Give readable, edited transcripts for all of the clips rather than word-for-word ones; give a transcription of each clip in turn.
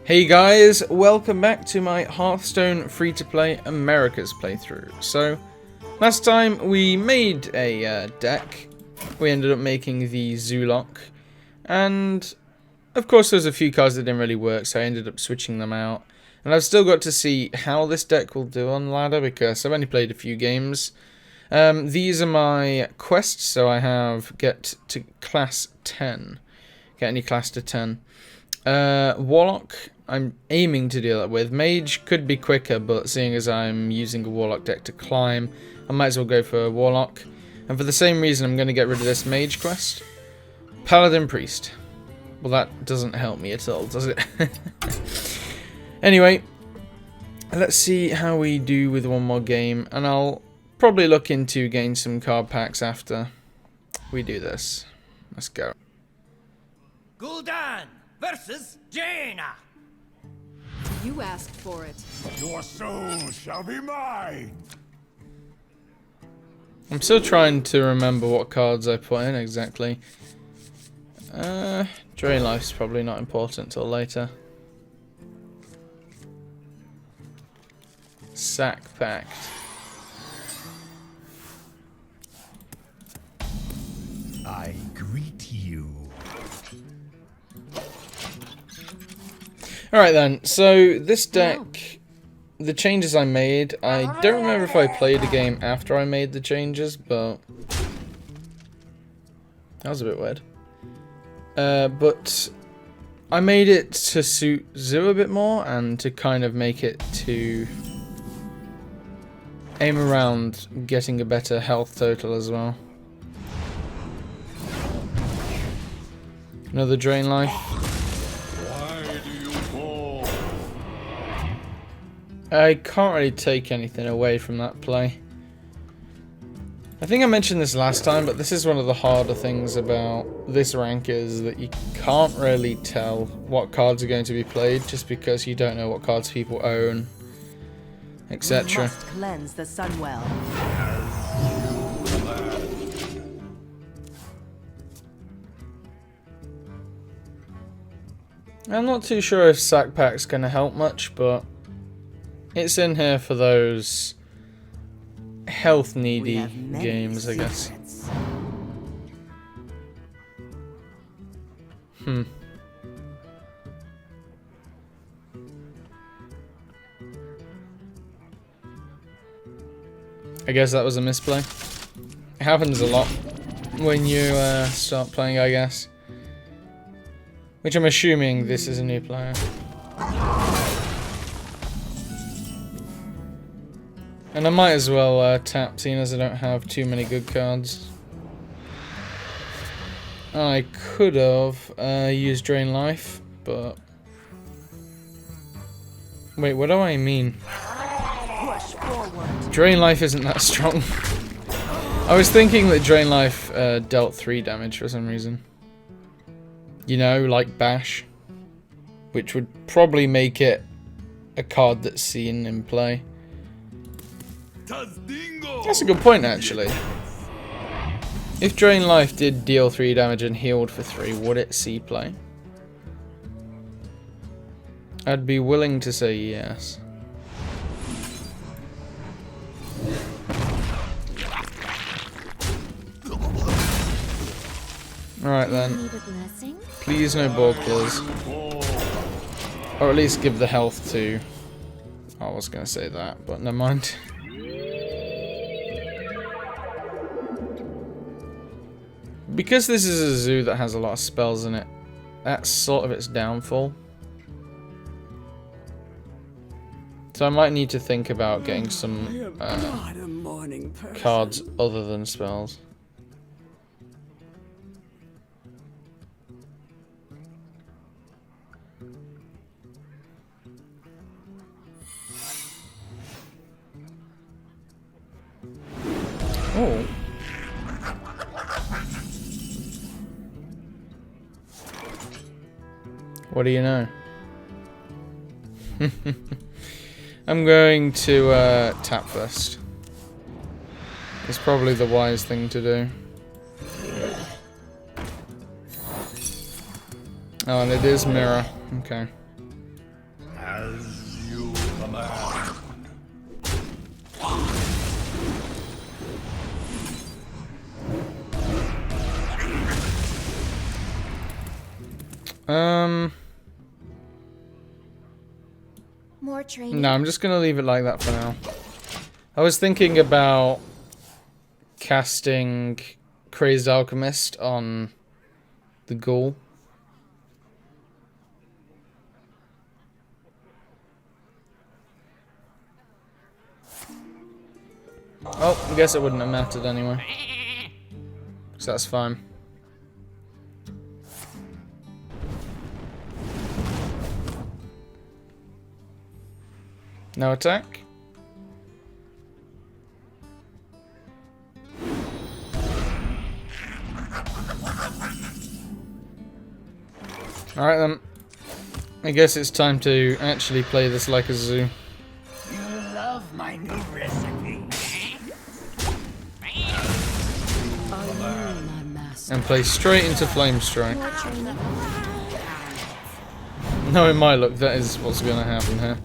Hey guys, welcome back to my Hearthstone free-to-play Americas playthrough. So, last time we made a deck. We ended up making the Zoolock, and of course there's a few cards that didn't really work, so I ended up switching them out. And I've still got to see how this deck will do on ladder because I've only played a few games. These are my quests, so I have get to class 10. Get any class to 10. Warlock, I'm aiming to do that with. Mage could be quicker, but seeing as I'm using a Warlock deck to climb, I might as well go for a Warlock. And for the same reason, I'm going to get rid of this Mage quest. Paladin Priest. Well, that doesn't help me at all, does it? Anyway, let's see how we do with one more game, and I'll probably look into getting some card packs after we do this. Let's go. Gul'dan versus Jaina. You asked for it. Your soul shall be mine. I'm still trying to remember what cards I put in exactly. Drain Life's probably not important till later. Sack Pact. I greet you. Alright then, so this deck, the changes I made, I don't remember if I played a game after I made the changes, but that was a bit weird. But I made it to suit Zoo a bit more and to kind of make it to aim around getting a better health total as well. Another Drain Life. I can't really take anything away from that play. I think I mentioned this last time, but this is one of the harder things about this rank is that you can't really tell what cards are going to be played just because you don't know what cards people own, etc. Must cleanse the Sunwell. I'm not too sure if Sack Pack's going to help much, but it's in here for those health needy games, I guess. I guess that was a misplay. It happens a lot when you start playing, I guess. Which I'm assuming this is a new player. And I might as well tap, seeing as I don't have too many good cards. I could have used Drain Life, but... Wait, what do I mean? Drain Life isn't that strong. I was thinking that Drain Life dealt 3 damage for some reason. You know, like Bash. Which would probably make it a card that's seen in play. That's a good point, actually. If Drain Life did deal 3 damage and healed for 3, would it see play? I'd be willing to say yes. Alright then. Please no Borklers. Or at least give the health to... I was going to say that, but never mind. Because this is a zoo that has a lot of spells in it, that's sort of its downfall. So I might need to think about getting some cards other than spells. Oh. What do you know? I'm going to tap first. It's probably the wise thing to do. Oh, and it is mirror. Okay. As you command. More training. No, I'm just gonna leave it like that for now. I was thinking about casting Crazed Alchemist on the ghoul. Oh, I guess it wouldn't have mattered anyway. So that's fine. No attack. Alright then. I guess it's time to actually play this like a zoo. You love my new recipe. Are you my master? And play straight into Flame Strike. More training. Knowing my luck, that is what's going to happen here.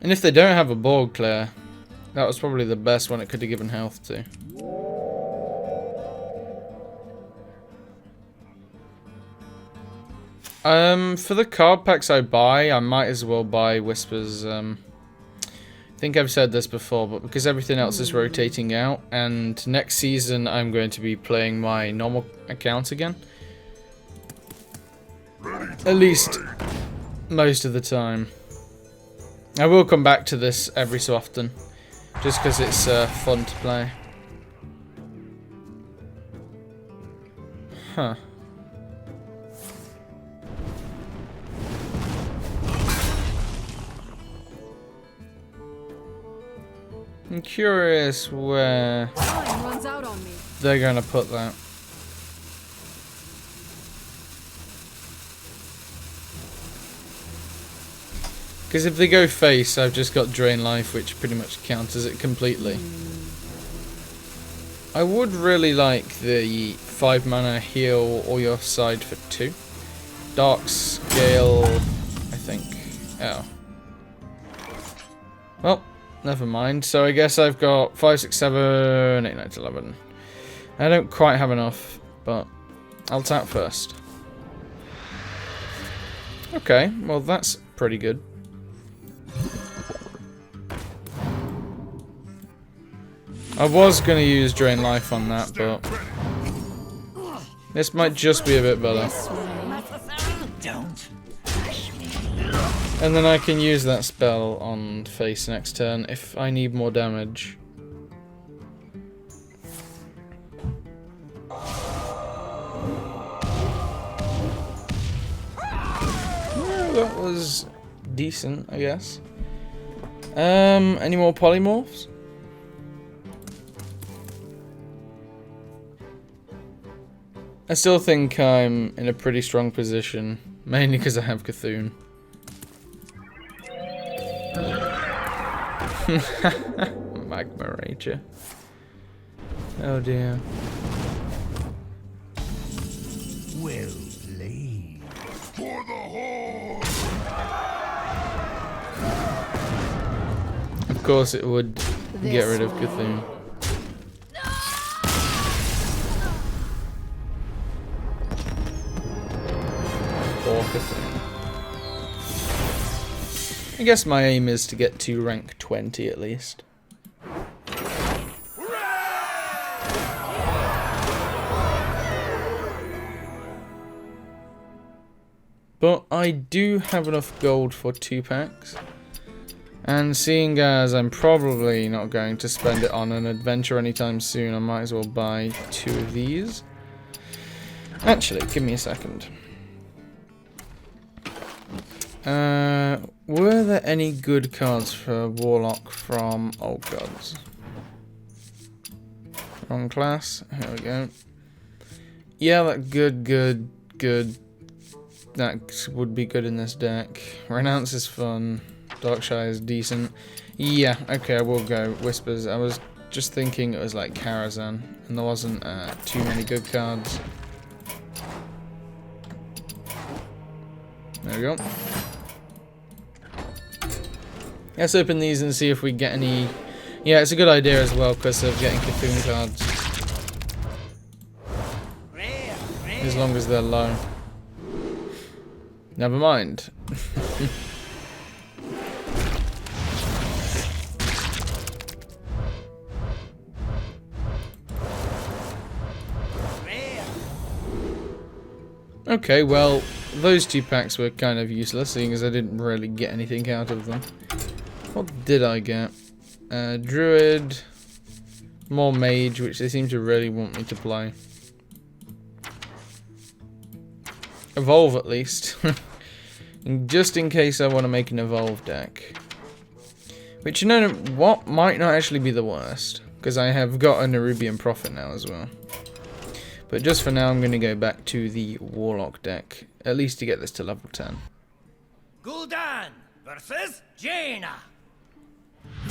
And if they don't have a board clear, that was probably the best one it could have given health to. For the card packs I buy, I might as well buy Whispers. I think I've said this before, but because everything else is rotating out, and next season I'm going to be playing my normal account again. At least most of the time. I will come back to this every so often, just because it's fun to play. Huh. I'm curious where Time runs out on me. they're going to put that. Because if they go face, I've just got Drain Life, which pretty much counters it completely. I would really like the 5 mana heal all your side for 2. Dark Scale, I think. Oh. Well, never mind. So I guess I've got 5, 6, 7, 8, 9, 10, 11. I don't quite have enough, but I'll tap first. Okay, well that's pretty good. I was going to use Drain Life on that, but this might just be a bit better. Don't. And then I can use that spell on face next turn if I need more damage. Yeah, that was decent, I guess. Any more polymorphs? I still think I'm in a pretty strong position, mainly because I have Cthulhu. Magma Rager. Oh dear. Well played. For the Horde! Of course it would get rid of Cthulhu. I guess my aim is to get to rank 20 at least. But I do have enough gold for 2 packs. And seeing as I'm probably not going to spend it on an adventure anytime soon, I might as well buy 2 of these. Actually, give me a second. Were there any good cards for Warlock from Old Gods? Wrong class. Here we go. Yeah, that good. That would be good in this deck. Renounce is fun. Darkshire is decent. Yeah, okay, I will go. Whispers. I was just thinking it was like Karazhan, and there wasn't too many good cards. There we go. Let's open these and see if we get any... Yeah, it's a good idea as well because of getting Cthulhu cards. As long as they're low. Never mind. Okay, well, those 2 packs were kind of useless, seeing as I didn't really get anything out of them. What did I get? Druid, more Mage, which they seem to really want me to play. Evolve, at least. Just in case I want to make an Evolve deck. Which, you know what, might not actually be the worst. Because I have got a Nerubian Prophet now as well. But just for now, I'm going to go back to the Warlock deck. At least to get this to level 10. Gul'dan versus Jaina.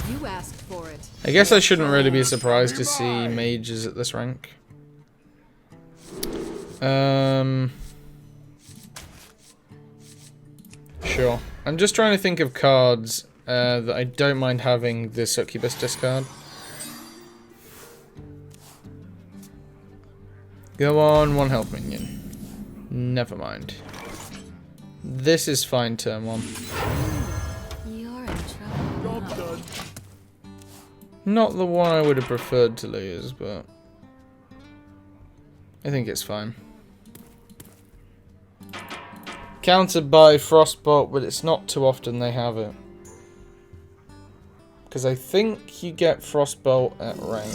You asked for it. I guess I shouldn't really be surprised to see mages at this rank. Sure. I'm just trying to think of cards that I don't mind having the Succubus discard. Go on, 1 health minion. Never mind. This is fine, turn 1. You're in trouble. Job done. Not the one I would have preferred to lose, but I think it's fine. Countered by Frostbolt, but it's not too often they have it. Because I think you get Frostbolt at rank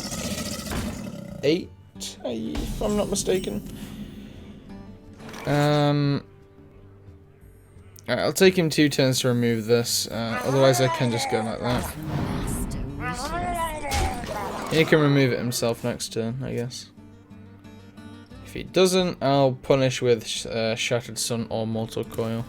8, if I'm not mistaken. Alright, I'll take him 2 turns to remove this, otherwise I can just go like that. He can remove it himself next turn, I guess. If he doesn't, I'll punish with Shattered Sun or Mortal Coil.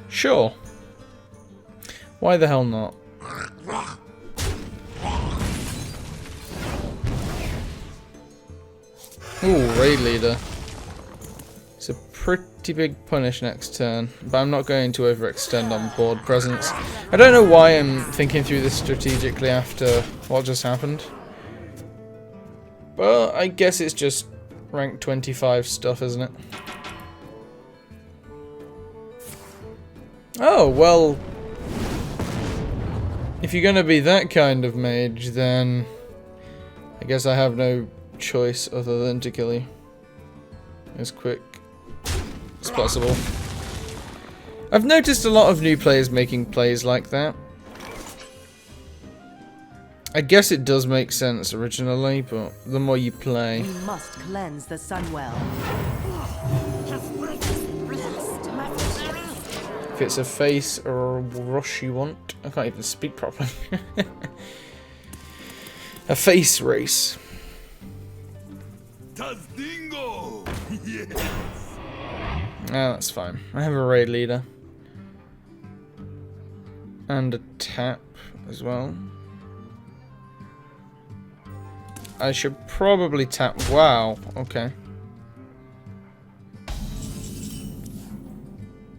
Sure. Why the hell not? Ooh, Raid Leader. It's a pretty big punish next turn, but I'm not going to overextend on board presence. I don't know why I'm thinking through this strategically after what just happened. Well, I guess it's just rank 25 stuff, isn't it? Oh, well, if you're gonna be that kind of mage, then I guess I have no choice other than to kill you as quick as possible. I've noticed a lot of new players making plays like that. I guess it does make sense originally, but the more you play... We must cleanse the Sunwell. If it's a face or a rush you want... I can't even speak properly. A face race. Tazdingo! Yes! Ah, that's fine. I have a raid leader. And a tap as well. I should probably tap... Wow, okay.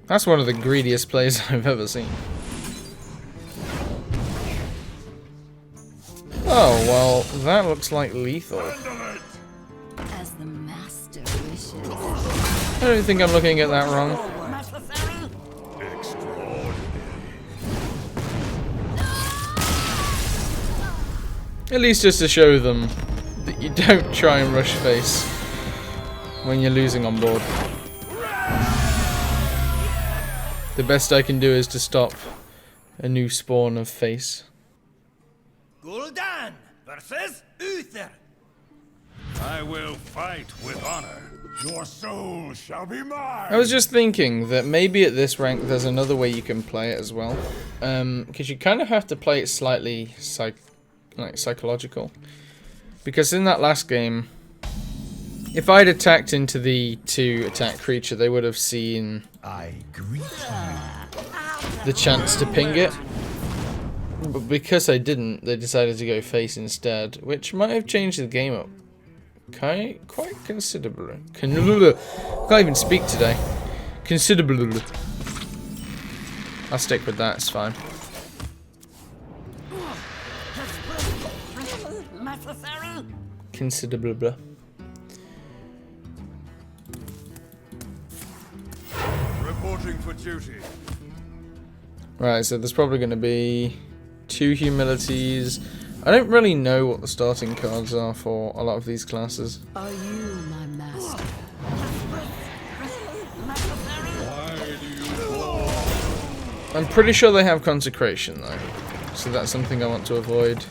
That's one of the greediest plays I've ever seen. Oh, well, that looks like lethal. As the master wishes. I don't think I'm looking at that wrong. At least just to show them that you don't try and rush face when you're losing on board. The best I can do is to stop a new spawn of face. Gul'dan versus Uther. I will fight with honor. Your soul shall be mine. I was just thinking that maybe at this rank there's another way you can play it as well. Because you kind of have to play it slightly psychological. Because in that last game, if I'd attacked into the 2 attack creature, they would have seen I greet you. the chance to ping it. But because I didn't, they decided to go face instead, which might have changed the game up quite considerably. Can't even speak today. Considerably. I'll stick with that, it's fine. Considerably. Reporting for duty. Right, so there's probably going to be 2 humilities. I don't really know what the starting cards are for a lot of these classes. Are you my master? I'm pretty sure they have consecration though, so that's something I want to avoid.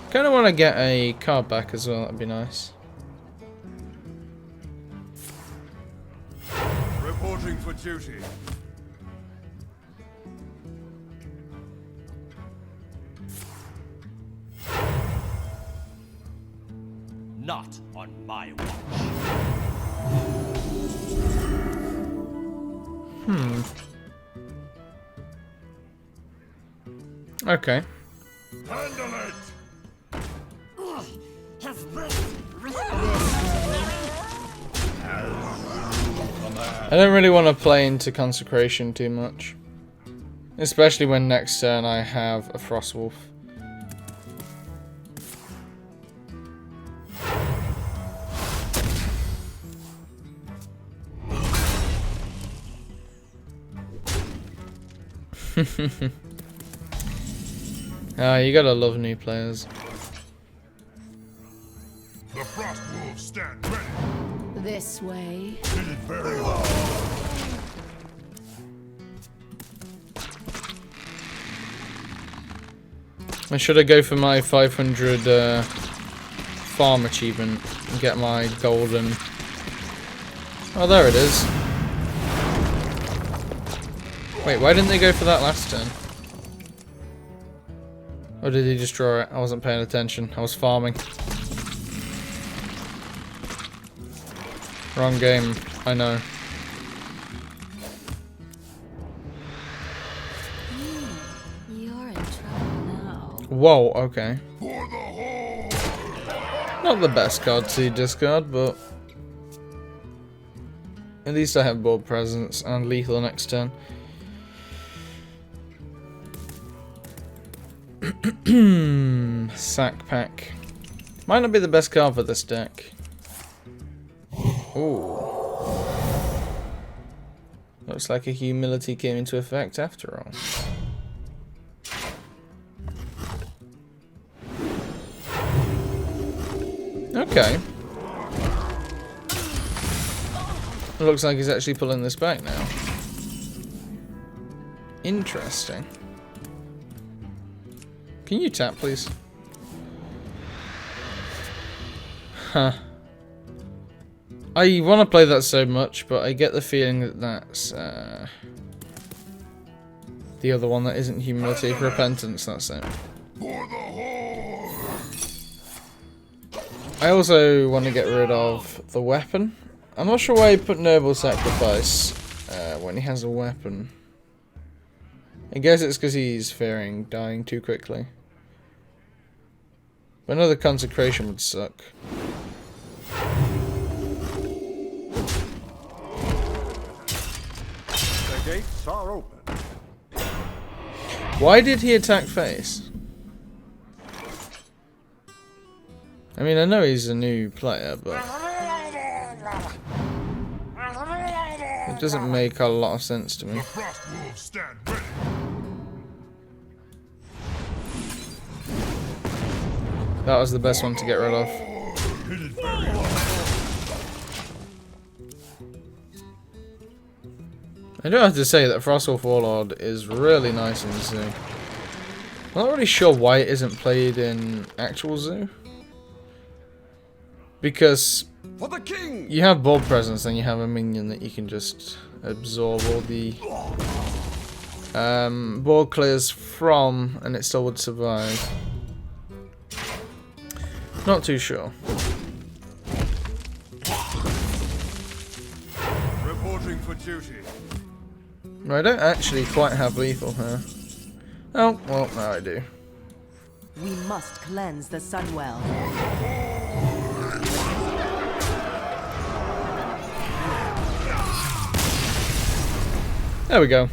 Kind of want to get a card back as well, that'd be nice. Reporting for duty. Not on my watch. Okay. Handle it! I don't really want to play into consecration too much. Especially when next turn I have a Frostwolf. You gotta love new players. The Frost Wolves stand ready. This way. Hit it very hard. Should I go for my 500 farm achievement and get my golden? Oh, there it is. Wait, why didn't they go for that last turn? Or did he just draw it? I wasn't paying attention. I was farming. Wrong game. I know. You're in trouble now. Whoa, okay. For the horde. Not the best card to discard, but at least I have board presence and lethal next turn. Sack pack. Might not be the best card for this deck. Ooh. Looks like a humility came into effect after all. Okay. Looks like he's actually pulling this back now. Interesting. Can you tap, please? Huh. I want to play that so much, but I get the feeling that that's the other one that isn't humility. Repentance, that's it. For the horde. I also want to get rid of the weapon. I'm not sure why he put Noble Sacrifice when he has a weapon. I guess it's because he's fearing dying too quickly. But another consecration would suck. The gates are open. Why did he attack face? I mean, I know he's a new player, but it doesn't make a lot of sense to me. The Frost Wolves stand ready. That was the best one to get rid of. Hit it very hard. I do have to say that Frostwolf Warlord is really nice in Zoo. I'm not really sure why it isn't played in actual Zoo. Because For the king. you have board presence and you have a minion that you can just absorb all the board clears from, and it still would survive. Not too sure. Reporting for duty. I don't actually quite have lethal here. Oh, well, now I do. We must cleanse the Sunwell. There we go.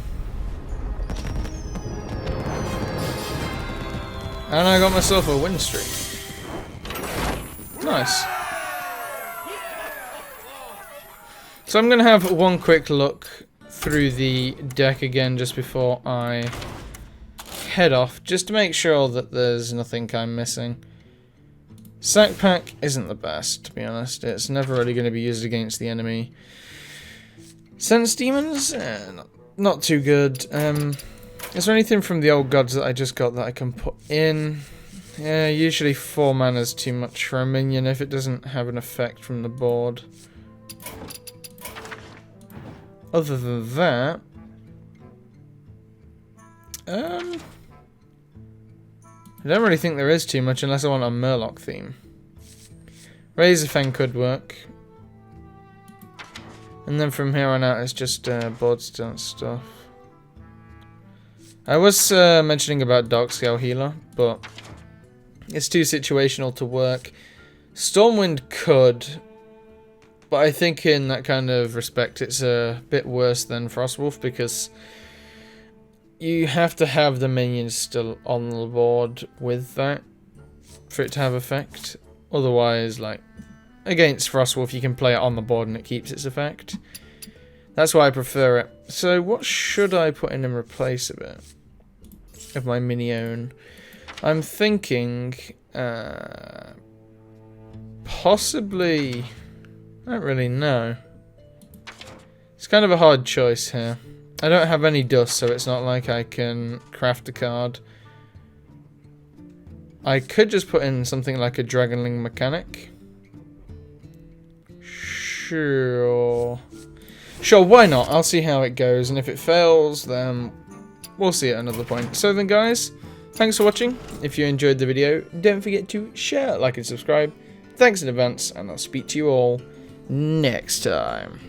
And I got myself a win streak. Nice. So I'm going to have one quick look through the deck again just before I head off, just to make sure that there's nothing I'm missing. Sack Pack isn't the best, to be honest. It's never really going to be used against the enemy. Sense Demons? Not too good. Is there anything from the old gods that I just got that I can put in? Yeah, usually 4 mana is too much for a minion if it doesn't have an effect from the board. Other than that, I don't really think there is too much unless I want a Murloc theme. Razorfang could work. And then from here on out it's just board stunt stuff. I was mentioning about Dark Scale Healer, but it's too situational to work. Stormwind could, but I think in that kind of respect it's a bit worse than Frostwolf because you have to have the minions still on the board with that for it to have effect. Otherwise, like, against Frostwolf you can play it on the board and it keeps its effect. That's why I prefer it. So what should I put in replace of it? Of my Minion? I'm thinking possibly, I don't really know. It's kind of a hard choice here. I don't have any dust, so it's not like I can craft a card. I could just put in something like a Dragonling Mechanic. Sure, why not? I'll see how it goes, and if it fails, then we'll see at another point. So then, guys, thanks for watching. If you enjoyed the video, don't forget to share, like, and subscribe. Thanks in advance, and I'll speak to you all next time.